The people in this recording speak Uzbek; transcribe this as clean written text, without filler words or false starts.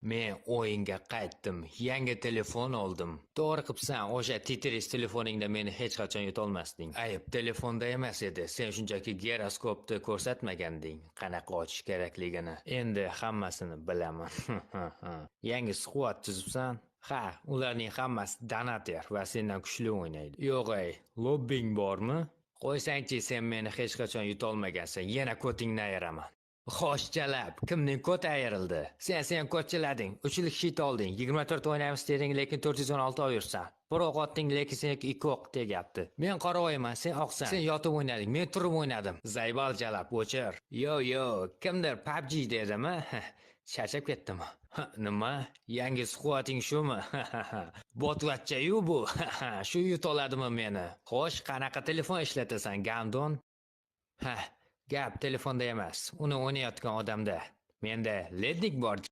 Men o'yinga qaytdim. Yangi telefon oldim. To'g'ri qilibsan, o'sha Tetris telefoningda meni hech qachon yutolmasding. Ayb telefonda emas edi. Sen shunchaki giroskopni ko'rsatmaganding, qanaqa ochish kerakligini. Endi hammasini bilaman. Yangi squad tuzibsan? Ha, ularning hammasi donater va sendan kuchli o'ynaydi. Yo'q ey, lobbing bormi? Qo'ysangchi, sen meni hech qachon yutolmagansan. Yana ko'tingni ayiraman. Xo'shchalab, kimning koti ayrildi? Sen ko'chilading, 3 shit olding, 24 o'ynaymiz deding, lekin 416 oyursan. Bir o'q otding, lekin seniki 2 o'q tegyapti. Men qora o'yman, sen oqsan. Sen yotib o'ynading, men turib o'ynadim. Zaybal jalab, o'chir. Yo, kimdir PUBG dedimi? Charchab ketdimi? Nima? Yangi squating shumi? Botvatcha-yu bu. Shu yutoladimi meni? Xo'sh, qanaqa telefon ishlatasan, Gandon? Gap telefonda emas, uni o'ynayotgan odamda. Menda lednik bor.